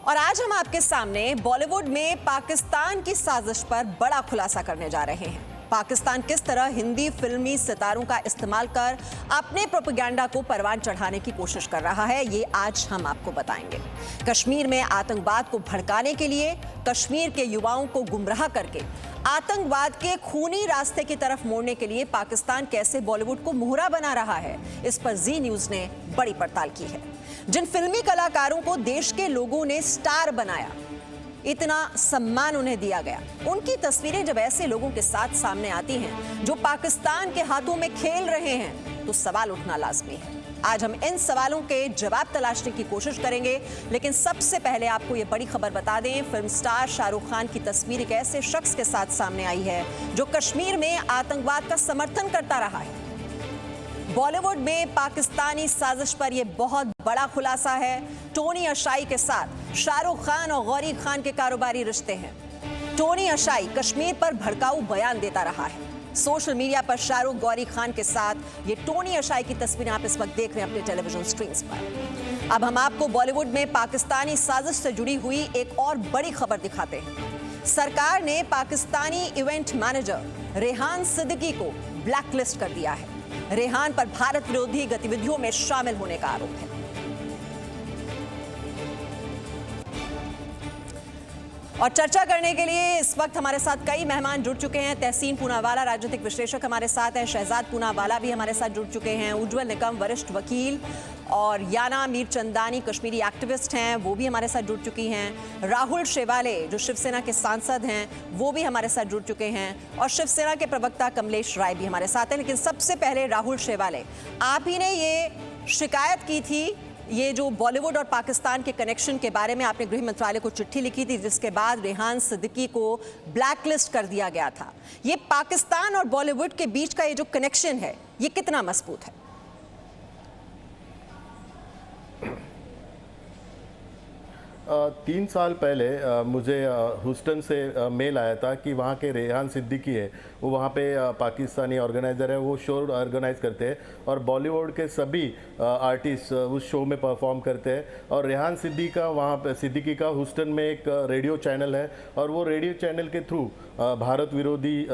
और आज हम आपके सामने बॉलीवुड में पाकिस्तान की साजिश पर बड़ा खुलासा करने जा रहे हैं। पाकिस्तान किस तरह हिंदी फिल्मी सितारों का इस्तेमाल कर अपने प्रोपेगेंडा को परवान चढ़ाने की कोशिश कर रहा है, ये आज हम आपको बताएंगे। कश्मीर में आतंकवाद को भड़काने के लिए, कश्मीर के युवाओं को गुमराह करके आतंकवाद के खूनी रास्ते की तरफ मोड़ने के लिए पाकिस्तान कैसे बॉलीवुड को मोहरा बना रहा है, इस पर जी न्यूज ने बड़ी पड़ताल की है। जिन फिल्मी कलाकारों को देश के लोगों ने स्टार बनाया, इतना सम्मान उन्हें दिया गया, उनकी तस्वीरें जब ऐसे लोगों के साथ सामने आती हैं जो पाकिस्तान के हाथों में खेल रहे हैं, तो सवाल उठना लाजमी है। आज हम इन सवालों के जवाब तलाशने की कोशिश करेंगे, लेकिन सबसे पहले आपको ये बड़ी खबर बता दें। फिल्म स्टार शाहरुख खान की तस्वीर एक ऐसे शख्स के साथ सामने आई है जो कश्मीर में आतंकवाद का समर्थन करता रहा है। बॉलीवुड में पाकिस्तानी साजिश पर यह बहुत बड़ा खुलासा है। टोनी अशाई के साथ शाहरुख खान और गौरी खान के कारोबारी रिश्ते हैं। टोनी अशाई कश्मीर पर भड़काऊ बयान देता रहा है। सोशल मीडिया पर शाहरुख गौरी खान के साथ ये टोनी अशाई की तस्वीरें आप इस वक्त देख रहे हैं अपने टेलीविजन स्क्रीन पर। अब हम आपको बॉलीवुड में पाकिस्तानी साजिश से जुड़ी हुई एक और बड़ी खबर दिखाते हैं। सरकार ने पाकिस्तानी इवेंट मैनेजर रेहान सिद्दीकी को ब्लैकलिस्ट कर दिया है। रेहान पर भारत विरोधी गतिविधियों में शामिल होने का आरोप है। और चर्चा करने के लिए इस वक्त हमारे साथ कई मेहमान जुड़ चुके हैं। तहसीन पूनावाला राजनीतिक विश्लेषक हमारे साथ हैं, शहजाद पूनावाला भी हमारे साथ जुड़ चुके हैं, उज्जवल निकम वरिष्ठ वकील, और याना मीरचंदानी कश्मीरी एक्टिविस्ट हैं, वो भी हमारे साथ जुड़ चुकी हैं। राहुल शेवाले जो शिवसेना के सांसद हैं, वो भी हमारे साथ जुड़ चुके हैं, और शिवसेना के प्रवक्ता कमलेश राय भी हमारे साथ हैं। लेकिन सबसे पहले राहुल शेवाले, आप ही ने ये शिकायत की थी, ये जो बॉलीवुड और पाकिस्तान के कनेक्शन के बारे में आपने गृह मंत्रालय को चिट्ठी लिखी थी, जिसके बाद रेहान सिद्दीकी को ब्लैकलिस्ट कर दिया गया था। ये पाकिस्तान और बॉलीवुड के बीच का ये जो कनेक्शन है, ये कितना मजबूत है? 3 साल पहले मुझे ह्यूस्टन से मेल आया था कि वहाँ के रेहान सिद्दीकी है, वो वहाँ पे पाकिस्तानी ऑर्गेनाइज़र है, वो शो ऑर्गेनाइज करते हैं और बॉलीवुड के सभी आर्टिस्ट उस शो में परफॉर्म करते हैं। और रेहान सिद्दीकी का ह्यूस्टन में एक रेडियो चैनल है और वो रेडियो चैनल के थ्रू भारत विरोधी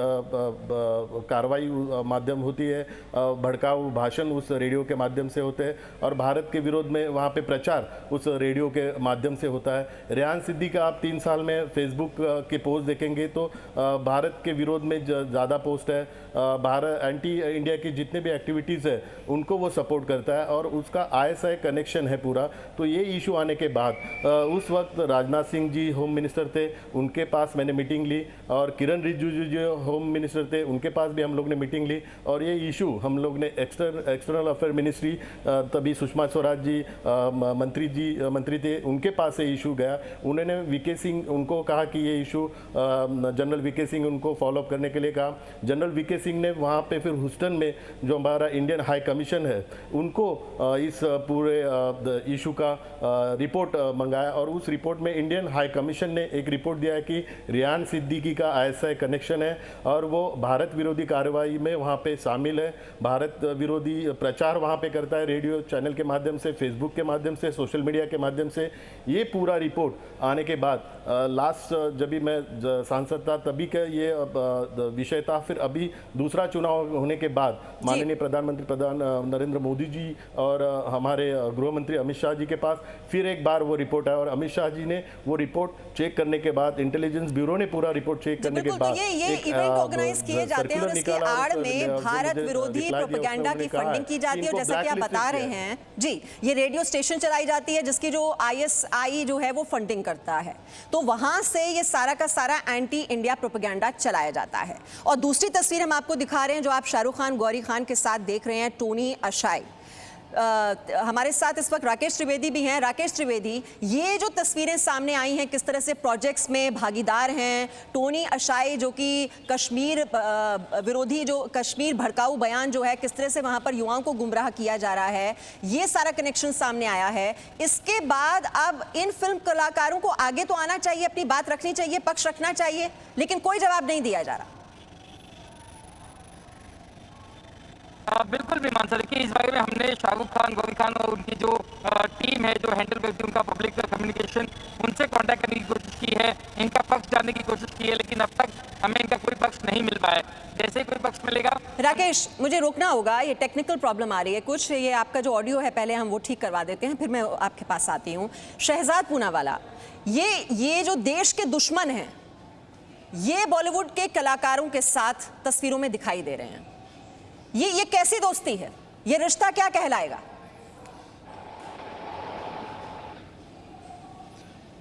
कार्रवाई माध्यम होती है, भड़काऊ भाषण उस रेडियो के माध्यम से होते हैं और भारत के विरोध में वहाँ पे प्रचार उस रेडियो के माध्यम से होता है। रेहान सिद्दीकी का आप 3 साल में फेसबुक के पोस्ट देखेंगे तो भारत के विरोध में ज़्यादा पोस्ट है, भारत एंटी इंडिया की जितने भी एक्टिविटीज़ है उनको वो सपोर्ट करता है और उसका ISI कनेक्शन है पूरा। तो ये इशू आने के बाद उस वक्त राजनाथ सिंह जी होम मिनिस्टर थे, उनके पास मैंने मीटिंग ली, और किरण रिजिजू जो होम मिनिस्टर थे उनके पास भी हम लोग ने मीटिंग ली, और ये इशू हम लोग ने एक्सटर्नल अफेयर मिनिस्ट्री, तभी सुषमा स्वराज जी मंत्री थे, उनके पास से इशू गया। उन्होंने वीके सिंह, उनको कहा कि ये इशू जनरल वीके सिंह उनको फॉलोअप करने के लिए कहा। जनरल वीके सिंह ने वहाँ पे फिर ह्यूस्टन में जो हमारा इंडियन हाई कमीशन है उनको इस पूरे इशू का रिपोर्ट मंगाया, और उस रिपोर्ट में इंडियन हाई कमीशन ने एक रिपोर्ट दिया है कि रेहान सिद्दीकी का ISI कनेक्शन है और वो भारत विरोधी कार्रवाई में वहाँ पे शामिल है, भारत विरोधी प्रचार वहाँ पे करता है, रेडियो चैनल के माध्यम से, फेसबुक के माध्यम से, सोशल मीडिया के माध्यम से। ये पूरा रिपोर्ट आने के बाद लास्ट जब भी मैं सांसद था तभी का ये विषय था। फिर अभी दूसरा चुनाव होने के बाद माननीय प्रधानमंत्री नरेंद्र मोदी जी और हमारे गृह मंत्री अमित शाह जी के पास फिर एक बार वो रिपोर्ट आया, और अमित शाह जी ने वो रिपोर्ट चेक करने के बाद, इंटेलिजेंस ब्यूरो ने पूरा रिपोर्ट चेक करने के बाद ये इवेंट ऑर्गेनाइज किए जाते हैं और इसकी आड़ में भारत विरोधी प्रोपेगेंडा की फंडिंग की जाती है। जैसा कि आप बता रहे हैं जी, ये रेडियो स्टेशन चलाई जाती है जिसकी जो ISI जो है वो फंडिंग करता है, तो वहां से ये सारा का सारा एंटी इंडिया प्रोपेगेंडा चलाया जाता है। और दूसरी तस्वीर हम आपको दिखा रहे हैं जो आप शाहरुख खान गौरी खान के साथ देख रहे हैं, टोनी अशाई। हमारे साथ इस वक्त राकेश त्रिवेदी भी हैं। राकेश त्रिवेदी, ये जो तस्वीरें सामने आई हैं, किस तरह से प्रोजेक्ट्स में भागीदार हैं टोनी अशाई, जो कि कश्मीर विरोधी, जो कश्मीर भड़काऊ बयान जो है, किस तरह से वहां पर युवाओं को गुमराह किया जा रहा है, ये सारा कनेक्शन सामने आया है। इसके बाद अब इन फिल्म कलाकारों को आगे तो आना चाहिए, अपनी बात रखनी चाहिए, पक्ष रखना चाहिए, लेकिन कोई जवाब नहीं दिया जा रहा। बिल्कुल मीमांसा, देखिए इस बारे में हमने शाहरुख खान, गौरी खान और उनकी जो टीम है जो हैंडल करती है उनका पब्लिक कम्युनिकेशन, उनसे कांटेक्ट करने की कोशिश की है, इनका पक्ष जानने की कोशिश की है, लेकिन अब तक हमें इनका कोई पक्ष नहीं मिल पाया। जैसे ही कोई पक्ष मिलेगा। राकेश, मुझे रोकना होगा, ये टेक्निकल प्रॉब्लम आ रही है कुछ, ये आपका जो ऑडियो है पहले हम वो ठीक करवा देते हैं, फिर मैं आपके पास आती हूँ। शहजाद पूनावाला, ये जो देश के दुश्मन हैं, ये बॉलीवुड के कलाकारों के साथ तस्वीरों में दिखाई दे रहे हैं, ये कैसी दोस्ती है? ये रिश्ता क्या कहलाएगा?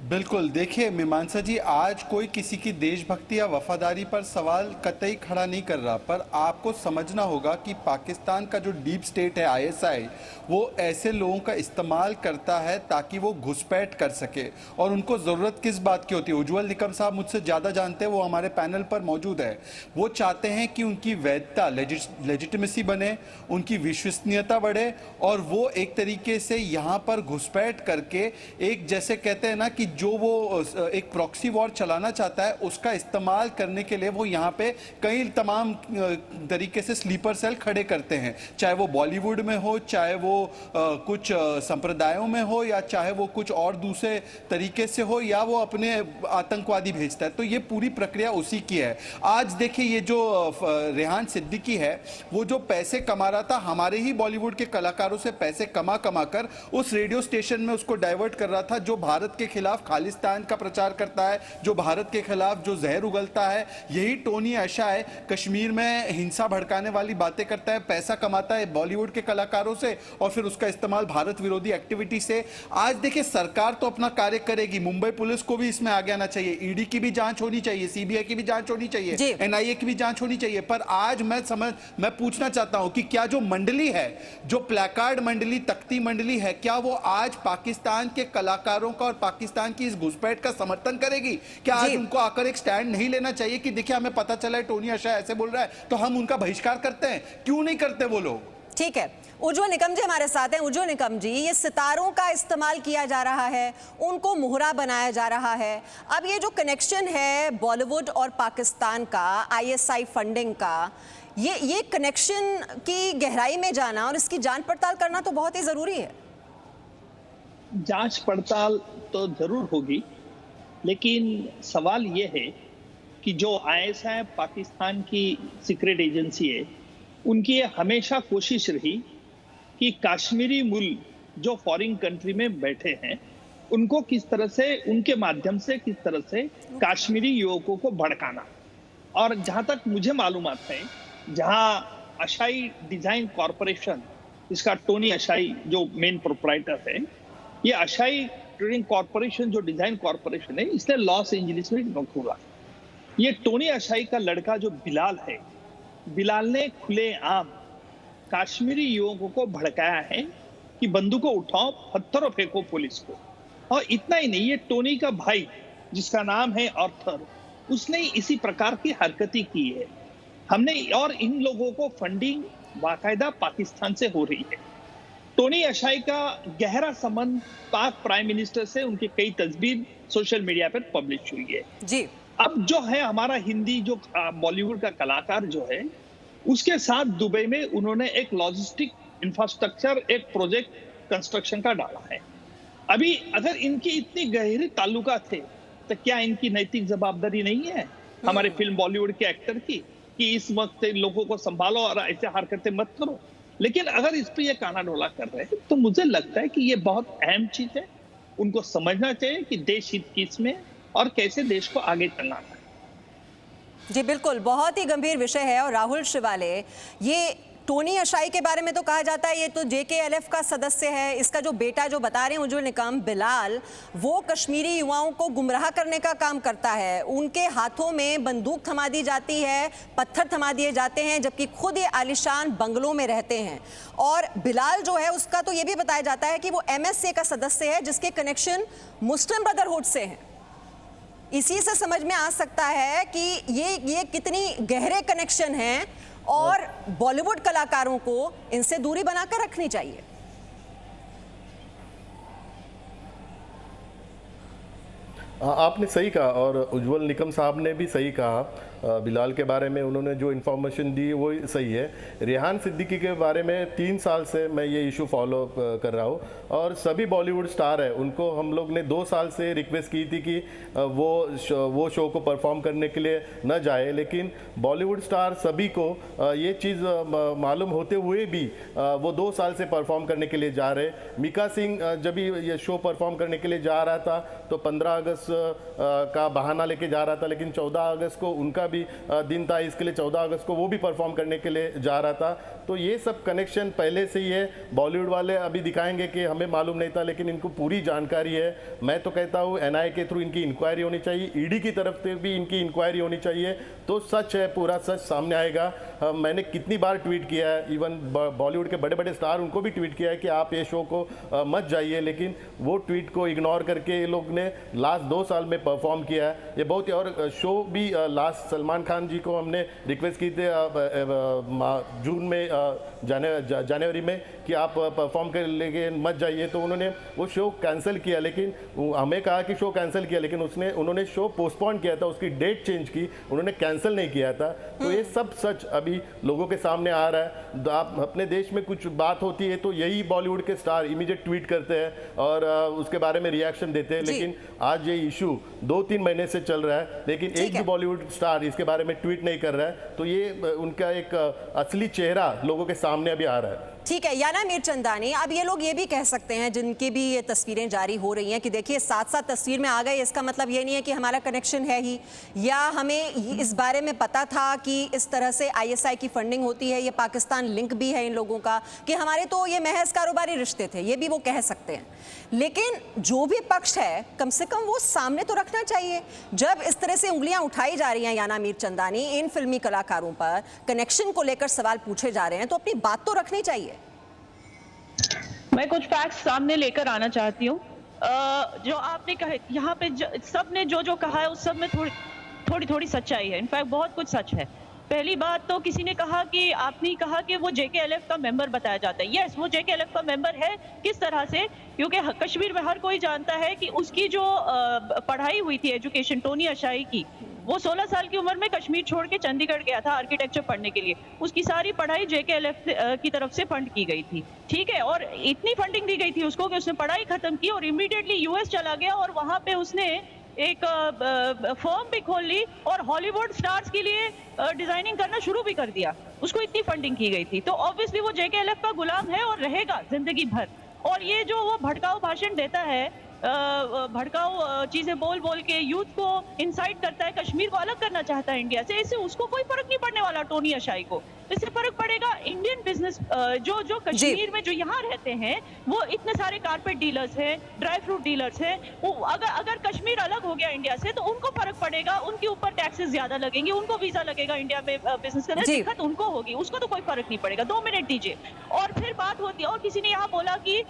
बिल्कुल, देखिए मीमांसा जी, आज कोई किसी की देशभक्ति या वफादारी पर सवाल कतई खड़ा नहीं कर रहा, पर आपको समझना होगा कि पाकिस्तान का जो डीप स्टेट है आईएसआई, वो ऐसे लोगों का इस्तेमाल करता है ताकि वो घुसपैठ कर सके। और उनको ज़रूरत किस बात की होती है? उज्ज्वल निकम साहब मुझसे ज़्यादा जानते हैं, वो हमारे पैनल पर मौजूद है। वो चाहते हैं कि उनकी वैधता, लेजिटिमेसी बने, उनकी विश्वसनीयता बढ़े, और वो एक तरीके से यहाँ पर घुसपैठ करके एक, जैसे कहते हैं ना कि जो वो एक प्रॉक्सी वॉर चलाना चाहता है, उसका इस्तेमाल करने के लिए वो यहाँ पे कई तमाम तरीके से स्लीपर सेल खड़े करते हैं, चाहे वो बॉलीवुड में हो, चाहे वो कुछ संप्रदायों में हो, या चाहे वो कुछ और दूसरे तरीके से हो, या वो अपने आतंकवादी भेजता है। तो ये पूरी प्रक्रिया उसी की है। आज देखिए, ये जो रेहान सिद्दीकी है, वो जो पैसे कमा रहा था, हमारे ही बॉलीवुड के कलाकारों से पैसे कमा कर उस रेडियो स्टेशन में उसको डाइवर्ट कर रहा था जो भारत के खिलाफ खालिस्तान का प्रचार करता है, जो भारत के खिलाफ जो जहर उगलता है। यही टोनी अशा है, कश्मीर में हिंसा भड़काने वाली बातें करता है, पैसा कमाता है बॉलीवुड के कलाकारों से, और फिर उसका इस्तेमाल भारत विरोधी एक्टिविटी से। आज देखिए, सरकार तो अपना कार्य करेगी, मुंबई पुलिस को भी इसमें आगे आना चाहिए, ईडी की भी जांच होनी चाहिए, सीबीआई की भी जांच होनी चाहिए, एनआईए की भी जांच होनी चाहिए। पर आज मैं पूछना चाहता हूं कि क्या जो मंडली है, जो प्लेकार्ड मंडली, तख्ती मंडली है, क्या वो आज पाकिस्तान के कलाकारों का और पाकिस्तान की इस घुसपैठ का समर्थन करेगी? क्या आज उनको आकर एक स्टैंड नहीं लेना चाहिए कि देखिए, हमें पता चला है टोनी अशा ऐसे बोल रहा है, तो हम उनका बहिष्कार करते हैं? क्यों नहीं करते वो लोग? ठीक है, उज्ज्वल निकम जी हमारे साथ हैं। उज्ज्वल निकम जी, ये सितारों का इस्तेमाल किया जा रहा है, उनको मोहरा बनाया जा रहा है। अब ये जो कनेक्शन है बॉलीवुड और पाकिस्तान का, आईएसआई फंडिंग का, ये कनेक्शन की गहराई में जाना और इसकी जांच पड़ताल करना तो बहुत ही जरूरी है। जांच पड़ताल तो जरूर होगी, लेकिन सवाल ये है कि जो आईएसआई पाकिस्तान की सीक्रेट एजेंसी है, उनकी ये हमेशा कोशिश रही कि कश्मीरी मूल जो फॉरेन कंट्री में बैठे हैं, उनको किस तरह से, उनके माध्यम से किस तरह से कश्मीरी युवकों को भड़काना। और जहां तक मुझे मालूमात है, जहां अशाई डिजाइन कॉरपोरेशन, इसका टोनी अशाई जो मेन प्रोप्राइटर है, ये अशाई ट्रेडिंग कॉरपोरेशन जो डिजाइन कॉरपोरेशन है, इसने लॉस एंजलिस में खोला। ये टोनी अशाई का लड़का जो बिलाल है, बिलाल ने खुलेआम कश्मीरी युवकों को भड़काया है कि बंदूकों उठाओ, पत्थरों फेंको पुलिस को। और इतना ही नहीं, ये टोनी का भाई जिसका नाम है आर्थर, उसने इसी प्रकार की हरकतें की है। हमने, और इन लोगों को फंडिंग बाकायदा पाकिस्तान से हो रही है। टोनी अशाई का गहरा संबंध पाक प्राइम मिनिस्टर से, उनकी कई तस्वीर सोशल मीडिया पर पब्लिश हुई है जी। अब जो है हमारा हिंदी जो बॉलीवुड का कलाकार जो है, उसके साथ दुबई में उन्होंने एक लॉजिस्टिक इंफ्रास्ट्रक्चर, एक प्रोजेक्ट कंस्ट्रक्शन का डाला है। अभी अगर इनकी इतनी गहरी ताल्लुकात थे, तो क्या इनकी नैतिक जवाबदारी नहीं है हमारे फिल्म बॉलीवुड के एक्टर की कि इस वक्त लोगों को संभालो और ऐसे हरकतें मत करो? लेकिन अगर इस पे ये काना ढोला कर रहे हैं, तो मुझे लगता है कि ये बहुत अहम चीज है। उनको समझना चाहिए कि देश हित किस में और कैसे देश को आगे चलाना है। जी बिल्कुल, बहुत ही गंभीर विषय है। और राहुल श्रिवाले, ये टोनी अशाई के बारे में तो कहा जाता है ये तो JKLF का सदस्य है, इसका जो बेटा जो बता रहे हैं उज्ज्वल निकम, बिलाल, वो कश्मीरी युवाओं को गुमराह करने का काम करता है। उनके हाथों में बंदूक थमा दी जाती है, पत्थर थमा दिए जाते हैं, जबकि खुद ये आलिशान बंगलों में रहते हैं। और बिलाल जो है उसका तो ये भी बताया जाता है कि वो MSA का सदस्य है, जिसके कनेक्शन मुस्लिम ब्रदरहुड से हैं। इसी से समझ में आ सकता है कि ये कितनी गहरे कनेक्शन हैं और बॉलीवुड कलाकारों को इनसे दूरी बनाकर रखनी चाहिए। आपने सही कहा और उज्ज्वल निकम साहब ने भी सही कहा। बिलाल के बारे में उन्होंने जो इन्फॉर्मेशन दी वो सही है। रेहान सिद्दीकी के बारे में 3 साल से मैं ये इशू फॉलो कर रहा हूँ और सभी बॉलीवुड स्टार है उनको हम लोग ने 2 साल से रिक्वेस्ट की थी कि वो शो को परफॉर्म करने के लिए न जाए, लेकिन बॉलीवुड स्टार सभी को ये चीज़ मालूम होते हुए भी वो 2 साल से परफॉर्म करने के लिए जा रहे। मीका सिंह जब ये शो परफॉर्म करने के लिए जा रहा था तो 15 अगस्त का बहाना लेके जा रहा था, लेकिन 14 अगस्त को उनका भी दिन था, इसके लिए 14 अगस्त को वो भी परफॉर्म करने के लिए जा रहा था। तो ये सब कनेक्शन पहले से ही है। बॉलीवुड वाले अभी दिखाएंगे कि हमें मालूम नहीं था, लेकिन इनको पूरी जानकारी है। मैं तो कहता हूँ NIA के थ्रू इनकी इंक्वायरी होनी चाहिए, ED की तरफ से भी इनकी इंक्वायरी होनी चाहिए, तो सच है, पूरा सच सामने आएगा। मैंने कितनी बार ट्वीट किया है, इवन बॉलीवुड के बड़े बड़े स्टार उनको भी ट्वीट किया है कि आप ये शो को मत जाइए, लेकिन वो ट्वीट को इग्नोर करके ये लोग ने लास्ट 2 साल में परफॉर्म किया है। ये बहुत ही, और शो भी लास्ट सलमान खान जी को हमने रिक्वेस्ट की थी जून में जनवरी में कि आप परफॉर्म कर लेके मत जाइए, तो उन्होंने वो शो कैंसिल किया, लेकिन हमें कहा कि शो कैंसिल किया, लेकिन उन्होंने शो पोस्टपोन किया था, उसकी डेट चेंज की, उन्होंने कैंसिल नहीं किया था। तो ये सब सच अभी लोगों के सामने आ रहा है। आप अपने देश में कुछ बात होती है तो यही बॉलीवुड के स्टार इमीडिएट ट्वीट करते हैं और उसके बारे में रिएक्शन देते हैं, लेकिन आज ये इशू 2-3 महीने से चल रहा है, लेकिन एक भी बॉलीवुड स्टार इसके बारे में ट्वीट नहीं कर रहा है। तो ये उनका एक असली चेहरा लोगों के सामने अभी आ रहा है। ठीक है याना मीरचंदानी, अब ये लोग ये भी कह सकते हैं जिनकी भी ये तस्वीरें जारी हो रही हैं कि देखिए साथ साथ तस्वीर में आ गए, इसका मतलब ये नहीं है कि हमारा कनेक्शन है ही, या हमें इस बारे में पता था कि इस तरह से ISI की फंडिंग होती है, ये पाकिस्तान लिंक भी है इन लोगों का, कि हमारे तो ये महज कारोबारी रिश्ते थे, ये भी वो कह सकते हैं। लेकिन जो भी पक्ष है कम से कम वो सामने तो रखना चाहिए। जब इस तरह से उंगलियां उठाई जा रही हैं याना मीरचंदानी, इन फिल्मी कलाकारों पर कनेक्शन को लेकर सवाल पूछे जा रहे हैं, तो अपनी बात तो रखनी चाहिए। मैं कुछ फैक्ट्स सामने लेकर आना चाहती हूँ। जो आपने कहा यहाँ पे सब ने जो कहा है उस सब में थोड़ी सच्चाई है, इनफैक्ट बहुत कुछ सच है। पहली बात तो किसी ने कहा कि आपने कहा कि वो JKLF का मेंबर बताया जाता है। यस, वो JKLF का मेंबर है। किस तरह से? क्योंकि कश्मीर में हर कोई जानता है कि उसकी जो पढ़ाई हुई थी एजुकेशन टोनी अशाई की, वो 16 साल की उम्र में कश्मीर छोड़ के चंडीगढ़ गया था आर्किटेक्चर पढ़ने के लिए। उसकी सारी पढ़ाई JKLF की तरफ से फंड की गई थी, ठीक है, और इतनी फंडिंग दी गई थी उसको कि उसने पढ़ाई खत्म की और इमीडिएटली US चला गया और वहां पे उसने एक फर्म भी खोल ली और हॉलीवुड स्टार्स के लिए डिजाइनिंग करना शुरू भी कर दिया। उसको इतनी फंडिंग की गई थी, तो ऑब्वियसली वो JKLF का गुलाम है और रहेगा जिंदगी भर। और ये जो वो भड़काऊ भाषण देता है, भड़काऊ चीजें बोल बोल के यूथ को इंसाइट करता है, कश्मीर को अलग करना चाहता है इंडिया से, इससे उसको कोई फर्क नहीं पड़ने वाला टोनी अशाई को। इससे फर्क पड़ेगा इंडियन बिजनेस जो कश्मीर में जो यहाँ रहते हैं, वो इतने सारे कारपेट डीलर्स हैं, ड्राई फ्रूट डीलर्स हैं, वो अगर कश्मीर अलग हो गया इंडिया से तो उनको फर्क पड़ेगा, उनके ऊपर टैक्सेस ज्यादा लगेंगे, उनको वीजा लगेगा इंडिया में बिजनेस करने, दिक्कत उनको होगी, उसको तो कोई फर्क नहीं पड़ेगा। 2 मिनट दीजिए। और फिर बात होती है, और किसी ने यहाँ बोला कि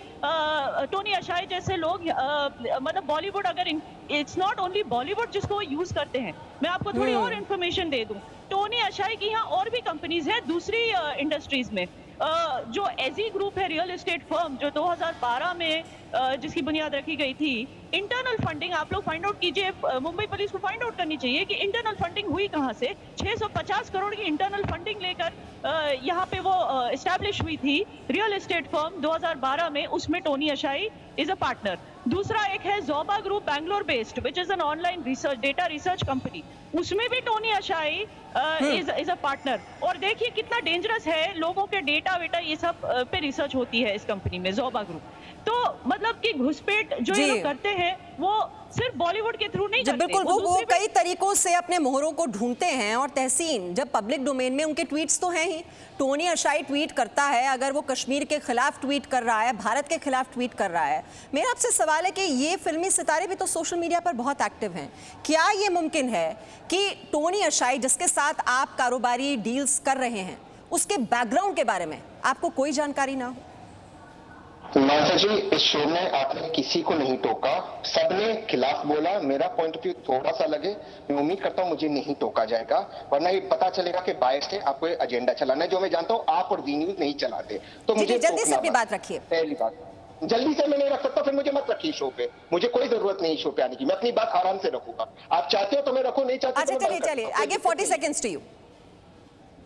टोनी अशाई जैसे लोग मतलब बॉलीवुड, अगर इट्स नॉट ओनली बॉलीवुड जिसको यूज करते हैं। मैं आपको थोड़ी और इन्फॉर्मेशन दे दूं, टोनी अशाई की यहाँ और भी कंपनीज हैं दूसरी इंडस्ट्रीज में। जो एजी ग्रुप है, रियल एस्टेट फर्म, जो 2012 में जिसकी बुनियाद रखी गई थी, इंटरनल फंडिंग आप लोग फाइंड आउट कीजिए, मुंबई पुलिस को फाइंड आउट करनी चाहिए कि इंटरनल फंडिंग हुई कहां से। 650 करोड़ की इंटरनल फंडिंग लेकर यहाँ पे वो एस्टैब्लिश हुई थी रियल एस्टेट फर्म 2012 में, उसमें टोनी अशाई इज अ पार्टनर। दूसरा एक है Joba group, Bangalore based, which is an online research data research company, उसमें भी टोनी अशाई इज अ पार्टनर। और देखिए कितना डेंजरस है, लोगों के डेटा वेटा ये सब पे रिसर्च होती है इस कंपनी में, जोबा ग्रुप। तो मतलब कि घुसपैठ जो ये लोग करते हैं वो सिर्फ बॉलीवुड के थ्रू नहीं करते, बिल्कुल वो कई तरीकों से अपने मोहरों को ढूंढते हैं। और तहसीन, जब पब्लिक डोमेन में उनके ट्वीट्स तो हैं ही, टोनी अशाई ट्वीट करता है, अगर वो कश्मीर के खिलाफ ट्वीट कर रहा है, भारत के खिलाफ ट्वीट कर रहा है, मेरा आपसे सवाल है कि ये फिल्मी सितारे भी तो सोशल मीडिया पर बहुत एक्टिव हैं, क्या ये मुमकिन है कि टोनी अशाई जिसके साथ आप कारोबारी डील्स कर रहे हैं, उसके बैकग्राउंड के बारे में आपको कोई जानकारी ना हो? मानसा जी, इस शो में आपने किसी को नहीं टोका, सबने खिलाफ बोला। मेरा पॉइंट ऑफ व्यू थोड़ा सा लगे, मैं उम्मीद करता हूं मुझे नहीं टोका जाएगा, वरना ये पता चलेगा कि बायस है, आपको एजेंडा चलाना है, जो मैं जानता हूं आप और वी न्यूज नहीं चलाते। तो मुझे जल्दी से अपनी बात रखिए। पहली बात, जल्दी से मैं नहीं रख सकता, फिर मुझे मत रखिए शो पे, मुझे कोई जरूरत नहीं शो पे आने की, मैं अपनी बात आराम से रखूंगा। आप चाहते हो तो मैं रखूं, नहीं चाहते अच्छा तो मैं चलिए बंद कर चलिए सकता हूं। आगे 40 सेकंड्स टू यू।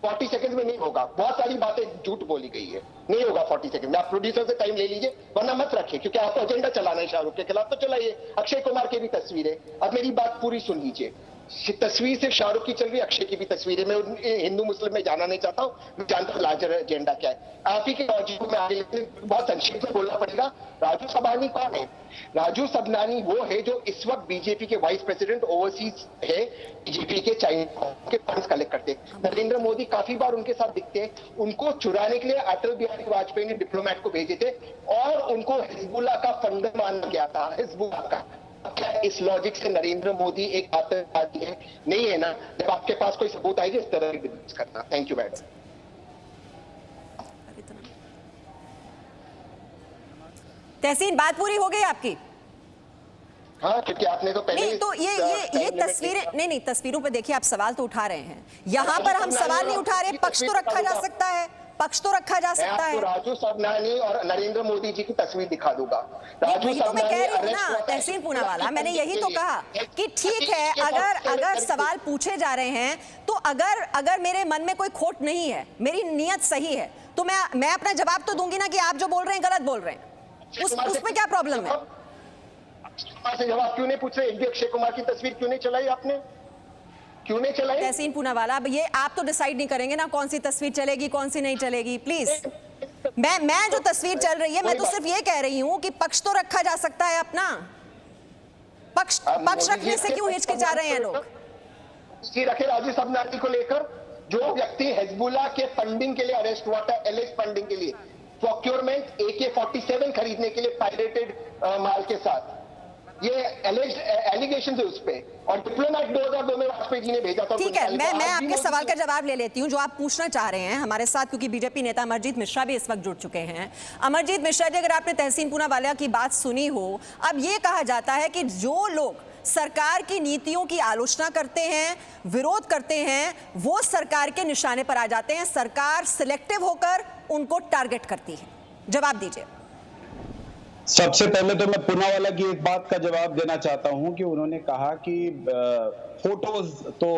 40 सेकंड में नहीं होगा, बहुत सारी बातें झूठ बोली गई है, नहीं होगा 40 सेकंड में। आप प्रोड्यूसर से टाइम ले लीजिए, वरना मत रखिए, क्योंकि आपको एजेंडा चलाना है शाहरुख के खिलाफ, तो चलाइए। अक्षय कुमार की भी तस्वीर है, अब मेरी बात पूरी सुन लीजिए। तस्वीर सिर्फ शाहरुख की चल रही है, अक्षय की भी तस्वीर है। मैं हिंदू मुस्लिम में जाना नहीं चाहता हूँ, मैं जानता हूँ लार्जर एजेंडा क्या है। आप ही के लॉजिक में आगे बहुत संक्षिप्त में बोलना पड़ेगा। राजू सबनानी कौन है? राजू सबनानी वो है जो इस वक्त बीजेपी के वाइस प्रेसिडेंट ओवरसीज है, बीजेपी के चाइना के फंड्स कलेक्ट करते। नरेंद्र मोदी काफी बार उनके साथ दिखते हैं। उनको चुराने के लिए अटल बिहारी वाजपेयी ने डिप्लोमेट को भेजे थे और उनको हिजबुल्लाह का फंडर माना गया था, हिजबुल्लाह का। क्या इस लॉजिक से नरेंद्र मोदी एक आतंकवादी है? नहीं है ना। जब आपके पास कोई सबूत आएगी इस तरह की करना। Thank you madam. तहसीन, बात पूरी हो गई आपकी? हाँ, क्योंकि आपने तो पहले नहीं, तो ये तस्वीरें नहीं, तस्वीरों पे देखिए, आप सवाल तो उठा रहे हैं, यहाँ पर हम सवाल नहीं उठा रहे। पक्ष तो रखा जा सकता है, पक्ष तो रखा जा सकता है। राजू सबनानी और नरेंद्र मोदी जी की तस्वीर दिखा दूंगा। वही तो मैं कह रही हूँ ना तहसीन पूनावाला, मैंने यही तो कहा कि ठीक है, अगर सवाल पूछे जा रहे हैं तो अगर मेरे मन में कोई खोट नहीं है, मेरी नीयत सही है, तो मैं अपना जवाब तो दूंगी ना कि आप जो बोल रहे हैं गलत बोल रहे हैं। उसमें क्या प्रॉब्लम है? से जवाब क्यों नहीं पूछ रहे? अक्षय कुमार की तस्वीर क्यों नहीं चलाई आपने? क्यों नहीं चलाई? तहसीन पूनावाला, अब ये आप तो डिसाइड नहीं करेंगे ना कौन सी तस्वीर चलेगी कौन सी नहीं चलेगी। प्लीज, मैं जो तस्वीर चल रही है, मैं तो सिर्फ ये कह रही हूँ कि पक्ष तो रखा जा सकता है अपना। पक्ष रखने से क्यों हिचकिचा रहे हैं लोग? रखे राजू सबनानी को लेकर, जो व्यक्ति हिजबुल्लाह के फंडिंग के लिए अरेस्ट हुआ था, एलिज फंडिंग के लिए, प्रोक्योरमेंट AK-47 खरीदने के लिए पायरेटेड माल के साथ, ये एलिगेशन है उस पे, और डिप्लोमेट 2002 में वाजपेयी जी ने भेजा था। ठीक है, मैं आपके सवाल का जवाब ले लेती हूँ जो आप पूछना चाह रहे हैं हमारे साथ, क्योंकि बीजेपी नेता अमरजीत मिश्रा भी इस वक्त जुड़ चुके हैं। अमरजीत मिश्रा जी, अगर आपने तहसीन पूनावाला की बात सुनी हो, अब ये कहा जाता है कि जो लोग सरकार की नीतियों की आलोचना करते हैं, विरोध करते हैं, वो सरकार के निशाने पर आ जाते हैं, सरकार सिलेक्टिव होकर उनको टारगेट करती है। जवाब दीजिए। सबसे पहले तो मैं पूनावाला की एक बात का जवाब देना चाहता हूं कि उन्होंने कहा कि फोटोज तो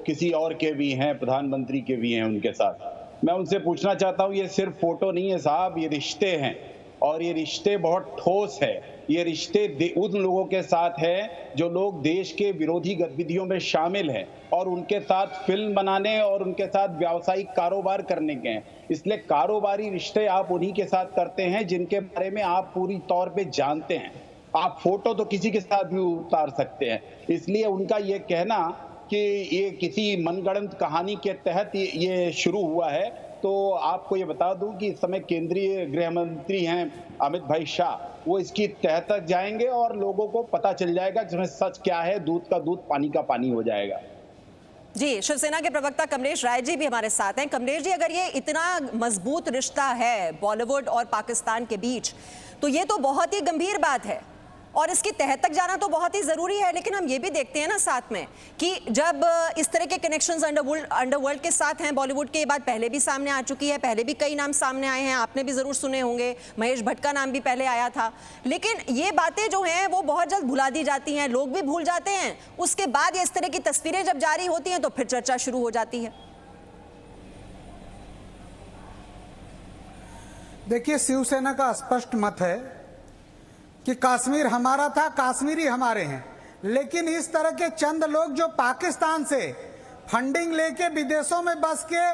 किसी और के भी हैं, प्रधानमंत्री के भी हैं उनके साथ। मैं उनसे पूछना चाहता हूं, ये सिर्फ फोटो नहीं है साहब, ये रिश्ते हैं, और ये रिश्ते बहुत ठोस है। ये रिश्ते उन लोगों के साथ है जो लोग देश के विरोधी गतिविधियों में शामिल हैं और उनके साथ फिल्म बनाने और उनके साथ व्यावसायिक कारोबार करने के हैं। इसलिए कारोबारी रिश्ते आप उन्हीं के साथ करते हैं जिनके बारे में आप पूरी तौर पे जानते हैं। आप फोटो तो किसी के साथ भी उतार सकते हैं। इसलिए उनका ये कहना कि ये किसी मनगढ़ंत कहानी के तहत ये शुरू हुआ है, तो आपको ये बता दूं कि इस समय केंद्रीय गृह मंत्री हैं अमित भाई शाह, वो इसकी तह तक जाएंगे और लोगों को पता चल जाएगा जिसमें सच क्या है, दूध का दूध पानी का पानी हो जाएगा। जी, शिवसेना के प्रवक्ता कमलेश राय जी भी हमारे साथ हैं। कमलेश जी, अगर ये इतना मजबूत रिश्ता है बॉलीवुड और पाकिस्तान के बीच, तो ये तो बहुत ही गंभीर बात है और इसकी तह तक जाना तो बहुत ही जरूरी है। लेकिन हम ये भी देखते हैं ना साथ में कि जब इस तरह के कनेक्शंस अंडरवर्ल्ड के साथ हैं बॉलीवुड के, ये बात पहले भी सामने आ चुकी है, पहले भी कई नाम सामने आए हैं, आपने भी जरूर सुने होंगे, महेश भट्ट का नाम भी पहले आया था। लेकिन ये बातें जो हैं वो बहुत जल्द भुला दी जाती हैं, लोग भी भूल जाते हैं। उसके बाद इस तरह की तस्वीरें जब जारी होती हैं तो फिर चर्चा शुरू हो जाती है। देखिए, शिवसेना का स्पष्ट मत है कि कश्मीर हमारा था, कश्मीरी हमारे हैं। लेकिन इस तरह के चंद लोग जो पाकिस्तान से फंडिंग लेके विदेशों में बस के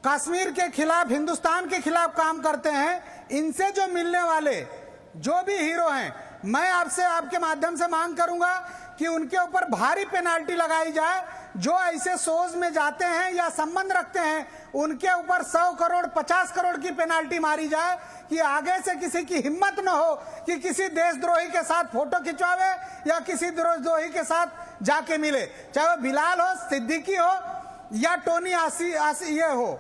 कश्मीर के खिलाफ, हिंदुस्तान के खिलाफ काम करते हैं, इनसे जो मिलने वाले जो भी हीरो हैं, मैं आपसे आपके माध्यम से मांग करूंगा कि उनके ऊपर भारी पेनाल्टी लगाई जाए। जो ऐसे शोज में जाते हैं या संबंध रखते हैं, उनके ऊपर 100 करोड़ 50 करोड़ की पेनाल्टी मारी जाए कि आगे से किसी की हिम्मत न हो कि किसी देशद्रोही के साथ फोटो खिंचवावे या किसी देशद्रोही के साथ जाके मिले, चाहे वो बिलाल हो, सिद्दीकी हो या टोनी आसी ये हो।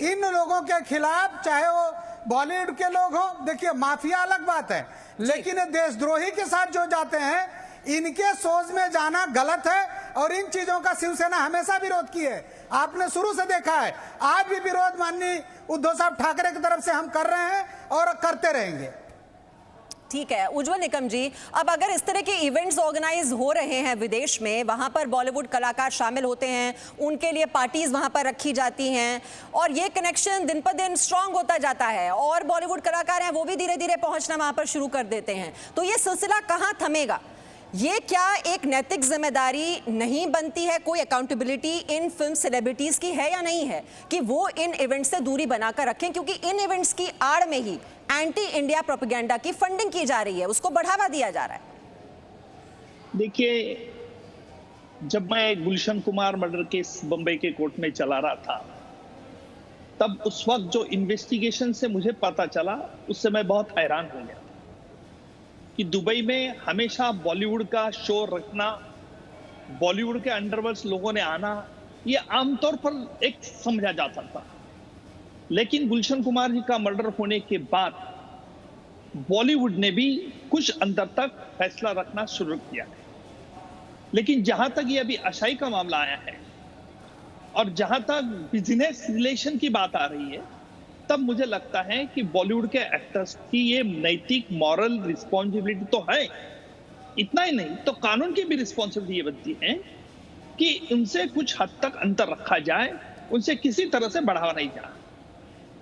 इन लोगों के खिलाफ, चाहे वो बॉलीवुड के लोग हो, देखिए माफिया अलग बात है, लेकिन देशद्रोही के साथ जो जाते हैं, इनके सोच में जाना गलत है और इन चीजों का शिवसेना हमेशा विरोध की है। आपने शुरू से देखा है, आज भी विरोध माननीय उद्धव साहब ठाकरे की तरफ से हम कर रहे हैं और करते रहेंगे। ठीक है उज्जवल निकम जी, अब अगर इस तरह के इवेंट्स ऑर्गेनाइज हो रहे हैं विदेश में, वहां पर बॉलीवुड कलाकार शामिल होते हैं, उनके लिए पार्टीज वहां पर रखी जाती हैं और ये कनेक्शन दिन पर दिन स्ट्रांग होता जाता है और बॉलीवुड कलाकार हैं वो भी धीरे धीरे पहुंचना वहां पर शुरू कर देते हैं, तो ये सिलसिला कहां थमेगा? ये क्या एक नैतिक जिम्मेदारी नहीं बनती है, कोई अकाउंटेबिलिटी इन फिल्म सेलिब्रिटीज की है या नहीं है कि वो इन इवेंट्स से दूरी बनाकर रखें, क्योंकि इन इवेंट्स की आड़ में ही एंटी इंडिया प्रोपेगेंडा की फंडिंग की जा रही है, उसको बढ़ावा दिया जा रहा है। देखिए, जब मैं गुलशन कुमार मर्डर केस बंबई के कोर्ट में चला रहा था, तब उस वक्त जो इन्वेस्टिगेशन से मुझे पता चला, उससे मैं बहुत हैरान हो गया कि दुबई में हमेशा बॉलीवुड का शो रखना, बॉलीवुड के अंडरवर्ल्ड लोगों ने आना, ये आमतौर पर एक समझा जाता था। लेकिन गुलशन कुमार जी का मर्डर होने के बाद बॉलीवुड ने भी कुछ अंदर तक फैसला रखना शुरू किया है। लेकिन जहां तक ये अभी अशाई का मामला आया है और जहां तक बिजनेस रिलेशन की बात आ रही है, तब मुझे लगता है कि बॉलीवुड के एक्टर्स की ये नैतिक मॉरल रिस्पॉन्सिबिलिटी तो है, इतना ही नहीं तो कानून की भी रिस्पॉन्सिबिलिटी ये बनती है कि उनसे कुछ हद तक अंतर रखा जाए, उनसे किसी तरह से बढ़ावा नहीं जाए।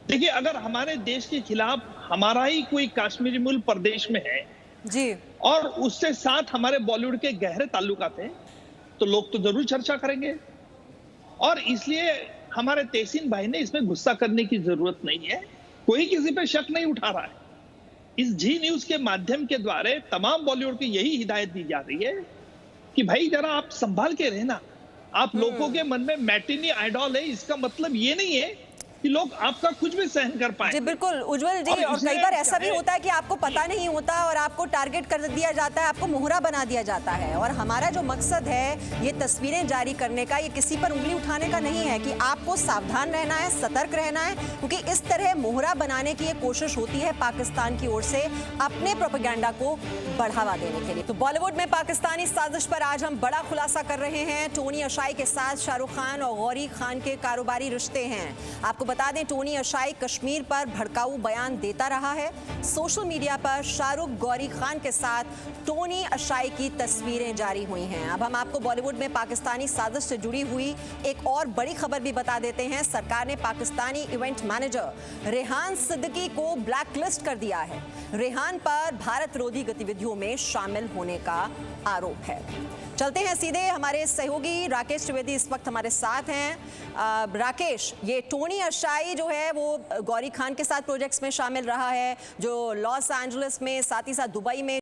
देखिए, अगर हमारे देश के खिलाफ हमारा ही कोई कश्मीरी मूल प्रदेश में है जी और उससे साथ हमारे बॉलीवुड के गहरे ताल्लुकात हैं, तो लोग तो जरूर चर्चा करेंगे और इसलिए हमारे तहसीन भाई ने इसमें गुस्सा करने की जरूरत नहीं है। कोई किसी पे शक नहीं उठा रहा है। इस जी न्यूज के माध्यम के द्वारा तमाम बॉलीवुड की यही हिदायत दी जा रही है कि भाई जरा आप संभाल के रहना। आप लोगों के मन में मैटिनी आइडॉल है, इसका मतलब ये नहीं है कि लोग आपका कुछ भी सहन कर पाए। जी बिल्कुल उज्जवल जी, और कई बार ऐसा भी होता है कि आपको पता नहीं होता और आपको टारगेट कर दिया जाता है, आपको मोहरा बना दिया जाता है। और हमारा जो मकसद है ये तस्वीरें जारी करने का, ये किसी पर उंगली उठाने का नहीं है, कि आपको सावधान रहना है, सतर्क रहना है, क्योंकि इस तरह मोहरा बनाने की ये कोशिश होती है पाकिस्तान की ओर से अपने प्रोपेगेंडा को बढ़ावा देने के लिए। तो बॉलीवुड में पाकिस्तानी साजिश पर आज हम बड़ा खुलासा कर रहे हैं। टोनी अशाई के साथ शाहरुख खान और गौरी खान के कारोबारी रिश्ते हैं। आपको बता दें, टोनी अशाई कश्मीर पर भड़काऊ बयान देता रहा है। सोशल मीडिया पर शाहरुख गौरी खान के साथ टोनी अशाई की तस्वीरें जारी हुई हैं। अब हम आपको बॉलीवुड में पाकिस्तानी साजिश से जुड़ी हुई एक और बड़ी खबर भी बता देते हैं। सरकार ने पाकिस्तानी इवेंट मैनेजर रेहान सिद्दीकी को ब्लैकलिस्ट कर दिया है। रेहान पर भारत विरोधी गतिविधियों में शामिल होने का आरोप है। चलते हैं सीधे, हमारे सहयोगी राकेश त्रिवेदी इस वक्त हमारे साथ हैं। राकेश, ये टोनी अशाई जो है वो गौरी खान के साथ प्रोजेक्ट्स में शामिल रहा है, जो लॉस एंजलिस में, साथ ही साथ दुबई में,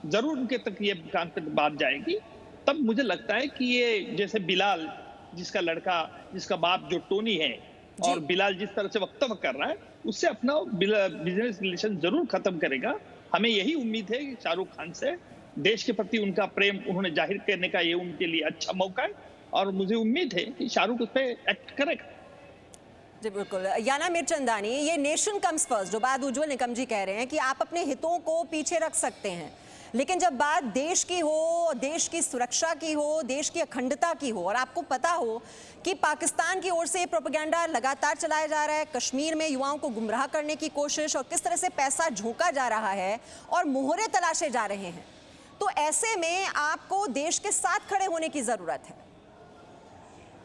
जरूर उनके तक ये बात जाएगी। तब मुझे लगता है कि ये जैसे बिलाल, जिसका लड़का, जिसका बाप जो टोनी है, और बिलाल जिस तरह से वक्तव्य कर रहा है, उससे अपना बिजनेस रिलेशन जरूर खत्म करेगा। हमें यही उम्मीद है कि शाहरुख खान से देश के प्रति उनका प्रेम उन्होंने जाहिर करने का ये उनके लिए अच्छा मौका है और मुझे उम्मीद है कि शाहरुख उस पर एक्ट करेगा। जी बिल्कुल। याना मिर्चंदानी, ये नेशन कम्स फर्स्ट जो बात उज्जवल निकम जी कह रहे हैं कि आप अपने हितों को पीछे रख सकते हैं, लेकिन जब बात देश की हो, देश की सुरक्षा की हो, देश की अखंडता की हो, और आपको पता हो कि पाकिस्तान की ओर से प्रोपेगेंडा लगातार चलाया जा रहा है, कश्मीर में युवाओं को गुमराह करने की कोशिश और किस तरह से पैसा झोंका जा रहा है और मोहरे तलाशे जा रहे हैं, तो ऐसे में आपको देश के साथ खड़े होने की जरूरत है।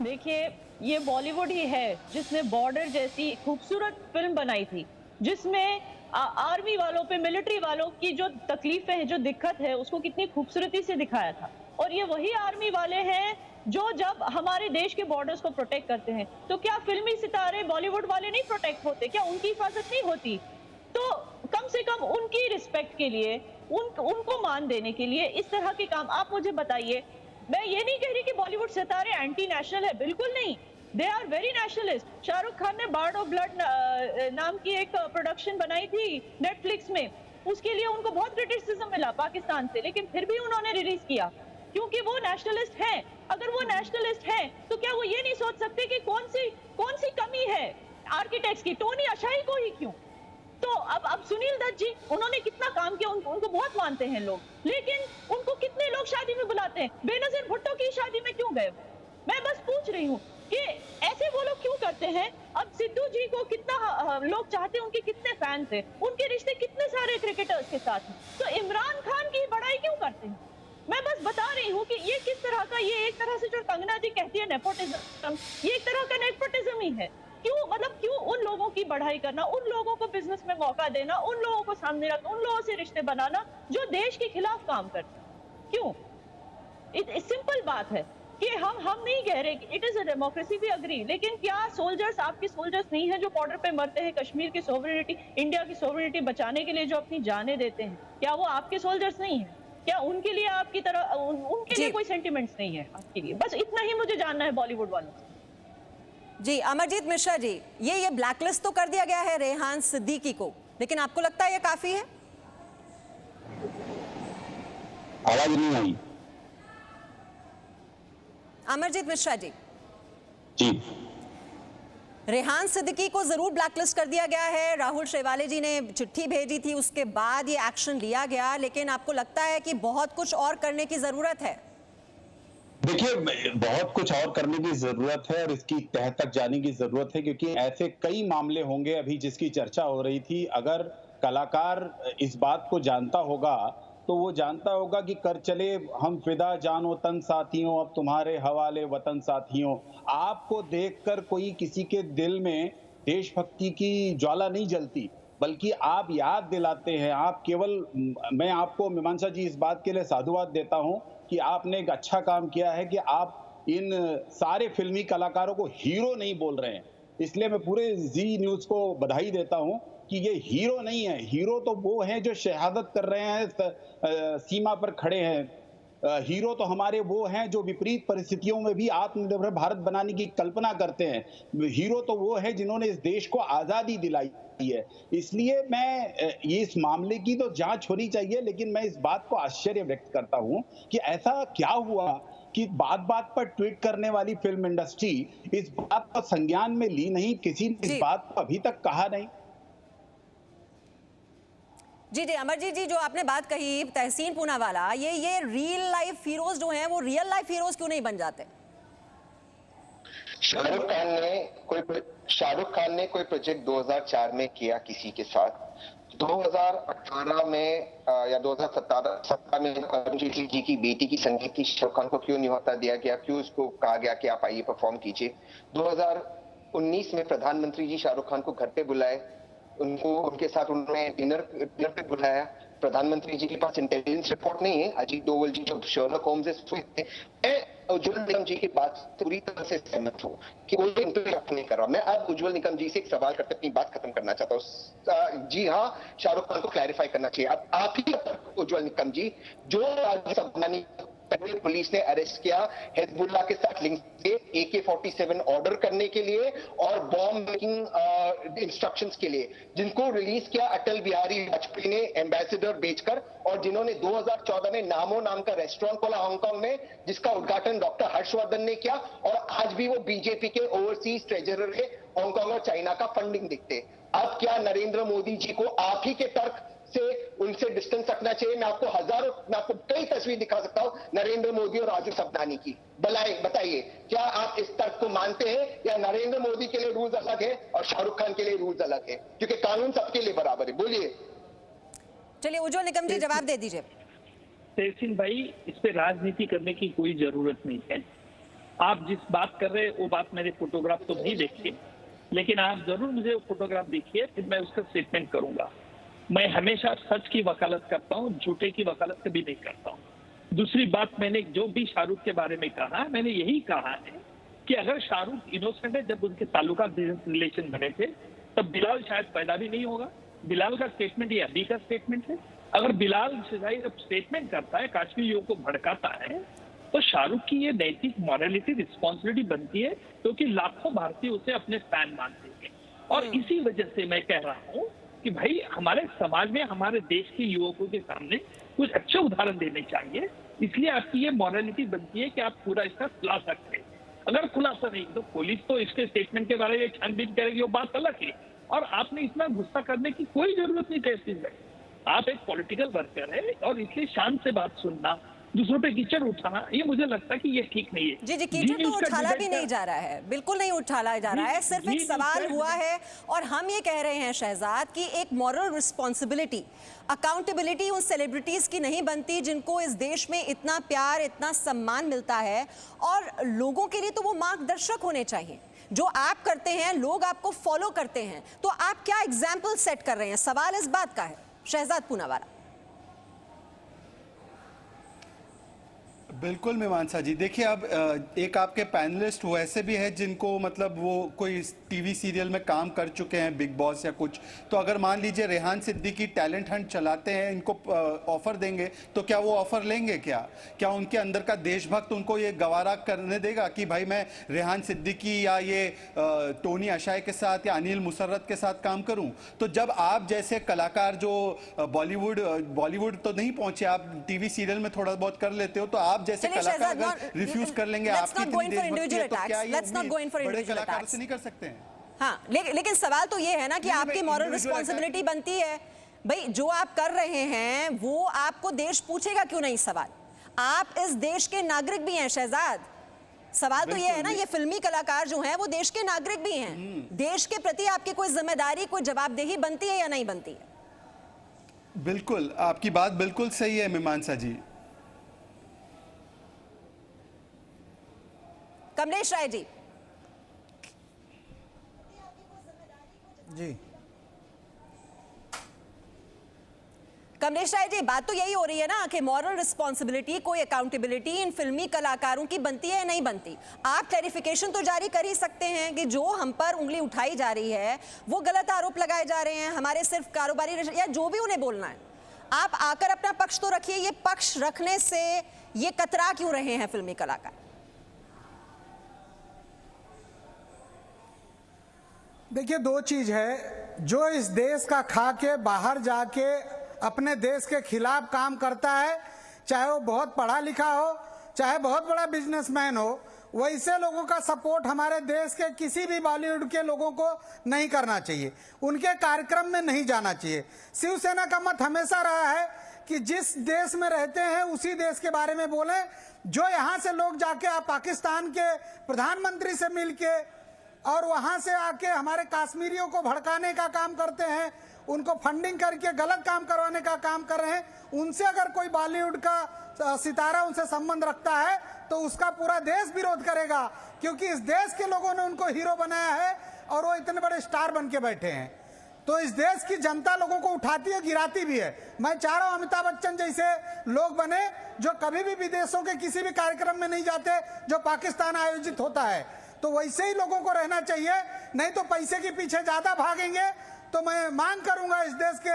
देखिए, ये बॉलीवुड ही है जिसने बॉर्डर जैसी खूबसूरत फिल्म बनाई थी, जिसमें आर्मी वालों पे, मिलिट्री वालों की जो तकलीफें हैं, जो दिक्कत है, उसको कितनी खूबसूरती से दिखाया था। और ये वही आर्मी वाले हैं जो जब हमारे देश के बॉर्डर्स को प्रोटेक्ट करते हैं, तो क्या फिल्मी सितारे बॉलीवुड वाले नहीं प्रोटेक्ट होते? क्या उनकी हिफाजत नहीं होती? तो कम से कम उनकी रिस्पेक्ट के लिए, उनको मान देने के लिए इस तरह के काम आप मुझे बताइए। मैं ये नहीं कह रही कि बॉलीवुड सितारे एंटी नेशनल है, बिल्कुल नहीं, they are very nationalist. Shahrukh Khan ने बार्ड ऑफ ब्लड नाम की एक प्रोडक्शन बनाई थी नेटफ्लिक्स में, उसके लिए उनको बहुत क्रिटिसिज्म मिला पाकिस्तान से, लेकिन फिर भी उन्होंने रिलीज किया क्योंकि वो नेशनलिस्ट हैं। अगर वो नेशनलिस्ट हैं तो क्या वो ये नहीं सोच सकते कि कौन सी कमी है आर्किटेक्ट्स की, टोनी अशाई को ही क्यों? तो अब सुनील दत्त जी, उन्होंने कितना काम किया, उनको बहुत मानते हैं लोग, लेकिन उनको कितने लोग शादी में बुलाते हैं? बेनजीर भुट्टो की शादी में क्यों गए? मैं बस पूछ रही हूँ। कि ऐसे वो लोग क्यों करते हैं। अब सिद्धू जी को कितना लोग चाहते हैं, उनके कितने फैन थे, उनके रिश्ते कितने सारे क्रिकेटर्स के साथ हैं, तो इमरान खान की बड़ाई क्यों करते हैं। मैं बस बता रही हूँ कि ये किस तरह का, ये एक तरह से जो कंगना जी कहती है नेपोटिज्म, ये एक तरह का नेपोटिज्म ही है। क्यों, मतलब क्यों उन लोगों की बढ़ाई करना, उन लोगों को बिजनेस में मौका देना, उन लोगों को सामने रखना, उन लोगों से रिश्ते बनाना जो देश के खिलाफ काम करते हैं, क्यों। सिंपल बात है कि हम नहीं कह रहे कि इट इज अ डेमोक्रेसी, भी अग्री, लेकिन क्या सोल्जर्स आपके सोल्जर्स नहीं है जो बॉर्डर पे मरते हैं, कश्मीर की सोवरेनिटी, इंडिया की सोवरेनिटी बचाने के लिए जो अपनी जानें देते हैं, क्या वो आपके सोल्जर्स नहीं है। क्या उनके लिए आपकी तरह उनके लिए कोई सेंटिमेंट्स नहीं है आपके लिए। बस इतना ही मुझे जानना है बॉलीवुड वालों से। जी अमरजीत मिश्रा जी, ये ब्लैकलिस्ट तो कर दिया गया है रेहान सिद्दीकी को, लेकिन आपको लगता है ये काफी है। आवाज नहीं आई। अमरजीत मिश्रा जी, जी रेहान सिद्दीकी को जरूर ब्लैकलिस्ट कर दिया गया है, राहुल शेवाले जी ने चिट्ठी भेजी थी, उसके बाद ये एक्शन लिया गया, लेकिन आपको लगता है कि बहुत कुछ और करने की जरूरत है। देखिए, बहुत कुछ और करने की जरूरत है और इसकी तह तक जाने की जरूरत है, क्योंकि ऐसे कई मामले होंगे अभी जिसकी चर्चा हो रही थी। अगर कलाकार इस बात को जानता होगा तो वो जानता होगा कि कर चले हम फिदा जानो तन साथियों, अब तुम्हारे हवाले वतन साथियों। आपको देखकर कोई किसी के दिल में देशभक्ति की ज्वाला नहीं जलती, बल्कि आप याद दिलाते हैं। आप केवल, मैं आपको मीमांसा जी इस बात के लिए साधुवाद देता हूं कि आपने एक अच्छा काम किया है कि आप इन सारे फिल्मी कलाकारों को हीरो नहीं बोल रहे हैं। इसलिए मैं पूरे जी न्यूज को बधाई देता हूं कि ये हीरो नहीं है। हीरो तो वो हैं जो शहादत कर रहे हैं, सीमा पर खड़े हैं। हीरो तो हमारे वो हैं जो विपरीत परिस्थितियों में भी आत्मनिर्भर भारत बनाने की कल्पना करते हैं। हीरो तो वो है जिन्होंने इस देश को आजादी दिलाई है। इसलिए मैं ये इस मामले की तो जांच होनी चाहिए, लेकिन मैं इस बात को आश्चर्य व्यक्त करता हूं कि ऐसा क्या हुआ कि बात बात पर ट्वीट करने वाली फिल्म इंडस्ट्री इस बात को संज्ञान में ली नहीं, किसी ने इस बात को अभी तक कहा नहीं। जी अमरजीत जी, जो आपने बात कही तहसीन पूनावाला, ये रियल लाइफ हीरोज जो हैं वो रियल लाइफ हीरोज क्यों नहीं बन जाते। शाहरुख खान ने कोई प्रोजेक्ट 2004 में किया किसी के साथ, 2018 में या 2017 में अरुण जेटली जी की बेटी की संगीत की शाहरुख खान को क्यों न्योता दिया गया, क्यों उसको कहा गया कि आप आइए परफॉर्म कीजिए। 2019 में प्रधानमंत्री जी शाहरुख खान को घर पे बुलाए, उनको उनके साथ उन्होंने डिनर पे बुलाया। प्रधानमंत्री जी के पास इंटेलिजेंस रिपोर्ट नहीं है। अजीत डोवल जी जो शर्लक होम्स है, मैं उज्जवल निकम जी की बात पूरी तरह से सहमत हूँ कि वो इंटरप्ट नहीं कर रहा। मैं अब उज्जवल निकम जी से एक सवाल करके अपनी बात खत्म करना चाहता हूँ। जी हाँ, शाहरुख खान को क्लैरिफाई करना चाहिए। अब आप ही उज्जवल निकम जी, जो पहले पुलिस ने अरेस्ट किया हिजबुल्लाह के साथ लिंक से AK-47 ऑर्डर करने के लिए और बॉम्ब मेकिंग इंस्ट्रक्शंस के लिए, जिनको रिलीज किया अटल बिहारी वाजपेयी ने एम्बेसडर बेचकर, और जिन्होंने 2014 में नामो नाम का रेस्टोरेंट खोला हांगकांग में, जिसका उद्घाटन डॉक्टर हर्षवर्धन ने किया, और आज भी वो बीजेपी के ओवरसीज ट्रेजरर है। हांगकांग और चाइना का फंडिंग दिखते। अब क्या नरेंद्र मोदी जी को आप ही के तर्क से उनसे डिस्टेंस रखना चाहिए? मैं आपको कई तस्वीर दिखा सकता हूं नरेंद्र मोदी और राजू सबनानी की। बताइए, क्या आप इस तर्क को मानते हैं या नरेंद्र मोदी के लिए रूल्स अलग है और शाहरुख खान के लिए रूल्स अलग है? क्योंकि कानून सबके लिए बराबर है। बोलिए। चलिए उज्जवल निकम जी जवाब दे दीजिए। तहसीन भाई, इस पे राजनीति करने की कोई जरूरत नहीं है। आप जिस बात कर रहे हैं वो बात मेरे फोटोग्राफ तो नहीं देखिए, लेकिन आप जरूर मुझे वो फोटोग्राफ देखिए, फिर मैं उसका स्टेटमेंट करूंगा। मैं हमेशा सच की वकालत करता हूं, झूठे की वकालत कभी नहीं करता हूं। दूसरी बात, मैंने जो भी शाहरुख के बारे में कहा, मैंने यही कहा है कि अगर शाहरुख इनोसेंट है, जब उनके ताल्लुका बिजनेस रिलेशन बने थे तब बिलाल शायद पैदा भी नहीं होगा। बिलाल का स्टेटमेंट ये अभी का स्टेटमेंट है। अगर बिलाल जब स्टेटमेंट करता है, कश्मीरियों को भड़काता है, तो शाहरुख की ये नैतिक मॉरलिटी रिस्पॉन्सिबिलिटी बनती है, क्योंकि लाखों भारतीय उसे अपने फैन मानते हैं। और इसी वजह से मैं कह रहा हूँ कि भाई हमारे समाज में, हमारे देश के युवकों के सामने कुछ अच्छे उदाहरण देने चाहिए। इसलिए आपकी ये मॉरलिटी बनती है कि आप पूरा इसका खुलासा करें। अगर खुलासा नहीं तो पुलिस तो इसके स्टेटमेंट के बारे में छानबीन करेगी, वो बात अलग है। और आपने इतना गुस्सा करने की कोई जरूरत नहीं तहसील में। आप एक पॉलिटिकल वर्कर है और इसलिए शांत से बात सुनना, दूसरों पे कीचड़ उठाना, ये मुझे लगता है कि ये ठीक नहीं है। जी जी, कीचड़ तो उठाला भी नहीं जा रहा है, बिल्कुल नहीं उठाला जा रहा है, सिर्फ एक सवाल हुआ है और हम ये कह रहे हैं शहजाद कि एक मॉरल रिस्पॉन्सिबिलिटी, अकाउंटेबिलिटी उन सेलिब्रिटीज की नहीं बनती जिनको इस देश में इतना प्यार, इतना सम्मान मिलता है, और लोगों के लिए तो वो मार्गदर्शक होने चाहिए। जो आप करते हैं लोग आपको फॉलो करते हैं, तो आप क्या एग्जाम्पल सेट कर रहे हैं, सवाल इस बात का है। शहजाद पूनावाला। बिल्कुल मीमांसा जी, देखिए अब एक आपके पैनलिस्ट वैसे भी है जिनको मतलब वो कोई टीवी सीरियल में काम कर चुके हैं, बिग बॉस या कुछ, तो अगर मान लीजिए रेहान सिद्दीकी टैलेंट हंट चलाते हैं, इनको ऑफर देंगे तो क्या वो ऑफर लेंगे? क्या उनके अंदर का देशभक्त उनको ये गवारा करने देगा कि भाई मैं रेहान सिद्दीकी या ये टोनी अशाय के साथ या अनिल मुसर्रत के साथ काम करूं? तो जब आप जैसे कलाकार जो बॉलीवुड तो नहीं पहुंचे, आप टीवी सीरियल में थोड़ा बहुत कर लेते हो, तो आप जैसे कलाकार अगर रिफ्यूज कर लेंगे आपकी देशभक्ति है, तो क्या ये बड़े कलाकारों से नहीं कर सकते हैं? हाँ, लेकिन सवाल तो ये है ना कि आपकी मॉरल रिस्पॉन्सिबिलिटी बनती है भाई, जो आप कर रहे हैं वो आपको देश पूछेगा क्यों नहीं सवाल। आप इस देश के नागरिक भी हैं शहजाद, सवाल तो ये है ना, ये फिल्मी कलाकार जो हैं वो देश के नागरिक भी हैं, देश के प्रति आपकी कोई जिम्मेदारी, कोई जवाबदेही बनती है या नहीं बनती है? बिल्कुल, आपकी बात बिल्कुल सही है मीमांसा जी। कमलेश राय जी। जी कमलेश राय जी, बात तो यही हो रही है ना कि मॉरल रिस्पॉन्सिबिलिटी, कोई अकाउंटेबिलिटी इन फिल्मी कलाकारों की बनती है या नहीं बनती। आप क्लैरिफिकेशन तो जारी कर ही सकते हैं कि जो हम पर उंगली उठाई जा रही है, वो गलत आरोप लगाए जा रहे हैं हमारे सिर्फ कारोबारी या जो भी उन्हें बोलना है। आप आकर अपना पक्ष तो रखिए, ये पक्ष रखने से ये कतरा क्यों रहे हैं फिल्मी कलाकार? देखिए, दो चीज है, जो इस देश का खा के बाहर जाके अपने देश के खिलाफ काम करता है, चाहे वो बहुत पढ़ा लिखा हो, चाहे बहुत बड़ा बिजनेसमैन हो, वैसे लोगों का सपोर्ट हमारे देश के किसी भी बॉलीवुड के लोगों को नहीं करना चाहिए, उनके कार्यक्रम में नहीं जाना चाहिए। शिवसेना का मत हमेशा रहा है कि जिस देश में रहते हैं उसी देश के बारे में बोलें। जो यहाँ से लोग जाके पाकिस्तान के प्रधानमंत्री से मिलके और वहां से आके हमारे कश्मीरियों को भड़काने का काम करते हैं, उनको फंडिंग करके गलत काम करवाने का काम कर रहे हैं, उनसे अगर कोई बॉलीवुड का सितारा उनसे संबंध रखता है तो उसका पूरा देश विरोध करेगा, क्योंकि इस देश के लोगों ने उनको हीरो बनाया है और वो इतने बड़े स्टार बन के बैठे हैं। तो इस देश की जनता लोगों को उठाती है, गिराती भी है। मैं चाह रहा हूं अमिताभ बच्चन जैसे लोग बने जो कभी भी विदेशों के किसी भी कार्यक्रम में नहीं जाते जो पाकिस्तान आयोजित होता है, तो वैसे ही लोगों को रहना चाहिए। नहीं तो पैसे के पीछे ज्यादा भागेंगे तो मैं मांग करूंगा इस देश के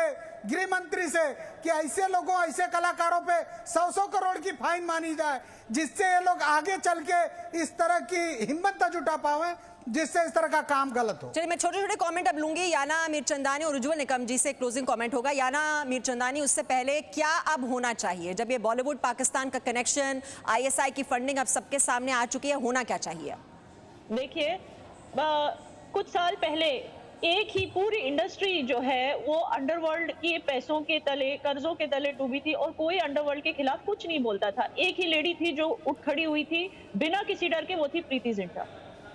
गृह मंत्री से कि ऐसे लोगों, ऐसे कलाकारों पे 100-100 करोड़ की फाइन मानी जाए, जिससे ये लोग आगे चल के इस तरह की हिम्मत न जुटा पाए, जिससे इस तरह का काम गलत हो। चलिए, मैं छोटे छोटे कमेंट अब लूंगी। याना मीरचंदानी और उज्जवल निकम जी से क्लोजिंग कमेंट होगा। याना मीरचंदानी, उससे पहले क्या अब होना चाहिए जब ये बॉलीवुड पाकिस्तान का कनेक्शन, ISI की फंडिंग अब सबके सामने आ चुकी है, होना क्या चाहिए? देखिए, कुछ साल पहले एक ही पूरी इंडस्ट्री जो है वो अंडरवर्ल्ड के पैसों के तले, कर्जों के तले डूबी थी और कोई अंडरवर्ल्ड के खिलाफ कुछ नहीं बोलता था। एक ही लेडी थी जो उठ खड़ी हुई थी बिना किसी डर के, वो थी प्रीति जिंटा।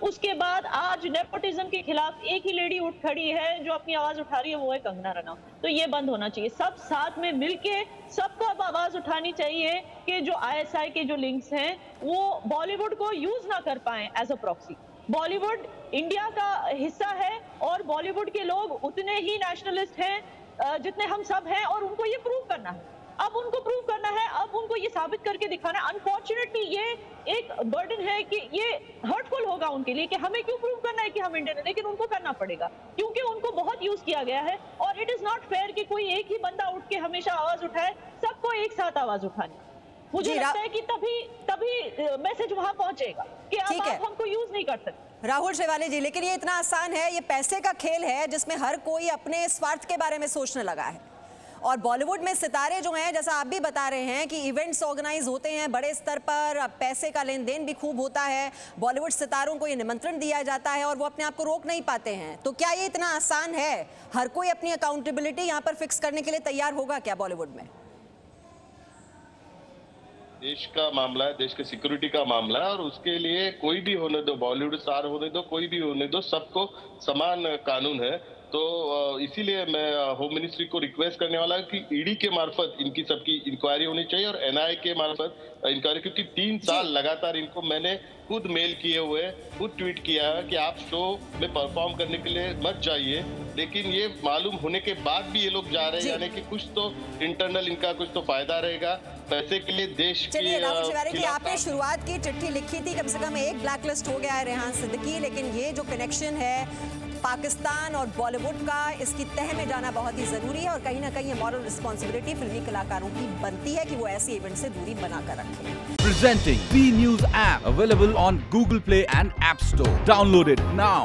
उसके बाद आज नेपोटिज्म के खिलाफ एक ही लेडी उठ खड़ी है जो अपनी आवाज उठा रही है, वो है कंगना रनौत। तो ये बंद होना चाहिए। सब साथ में मिलके सबको अब आवाज उठानी चाहिए कि जो ISI के जो लिंक्स हैं वो बॉलीवुड को यूज ना कर पाए as a proxy. Bollywood India का हिस्सा है और बॉलीवुड के लोग उतने ही नेशनलिस्ट हैं जितने हम सब हैं, और उनको ये प्रूव करना है। अब उनको प्रूव करना है, अब उनको ये साबित करके दिखाना है। अनफॉर्चुनेटली ये एक बर्डन है कि ये हर्टफुल होगा उनके लिए कि हमें क्यों प्रूव करना है कि हम इंडियन है, लेकिन उनको करना पड़ेगा क्योंकि उनको बहुत यूज किया गया है। और इट इज नॉट फेयर कि कोई एक ही बंदा उठ के हमेशा आवाज उठाए, सबको एक साथ आवाज उठानी। मुझे लगता है कि तभी मैसेज वहां पहुंचेगा कि अब आप हमको यूज नहीं कर सकते। राहुल शेवाली जी, लेकिन ये इतना आसान है, ये पैसे का खेल है जिसमें हर कोई अपने स्वार्थ के बारे में सोचने लगा है। और बॉलीवुड में सितारे जो हैं, जैसा आप भी बता रहे हैं कि इवेंट्स ऑर्गेनाइज होते हैं बड़े स्तर पर, पैसे का लेन देन भी खूब होता है, बॉलीवुड सितारों को ये निमंत्रण दिया जाता है और वो अपने आप को रोक नहीं पाते हैं। तो क्या ये इतना आसान है? हर कोई अपनी अकाउंटेबिलिटी यहाँ पर फिक्स करने के लिए तैयार होगा क्या बॉलीवुड में? देश का मामला है, देश के सिक्योरिटी का मामला है, और उसके लिए कोई भी होने दो, बॉलीवुड स्टार होने दो, कोई भी होने दो, सबको समान कानून है। तो इसीलिए मैं होम मिनिस्ट्री को रिक्वेस्ट करने वाला हूं कि ईडी के मार्फत इनकी सबकी इंक्वायरी होनी चाहिए और एनआईए के मार्फत इंक्वायरी, क्योंकि 3 साल लगातार इनको मैंने खुद मेल किए हुए, खुद ट्वीट किया है कि आप शो में परफॉर्म करने के लिए मत जाइए, लेकिन ये मालूम होने के बाद भी ये लोग जा रहे हैं, यानी कि कुछ तो इंटरनल इनका कुछ तो फायदा रहेगा पैसे के लिए देश की। चलिए राहुल तिवारी की आपने शुरुआत की, चिट्ठी लिखी थी, कम से कम एक ब्लैकलिस्ट हो गया है रेहान सिद्दीकी, लेकिन ये जो कनेक्शन है पाकिस्तान और बॉलीवुड का, इसकी तह में जाना बहुत ही जरूरी है और कहीं ना कहीं ये मॉरल रिस्पॉन्सिबिलिटी फिल्मी कलाकारों की बनती है कि वो ऐसे इवेंट से दूरी बनाकर रखें। Presenting B News app available on Google Play and App Store. Download it now.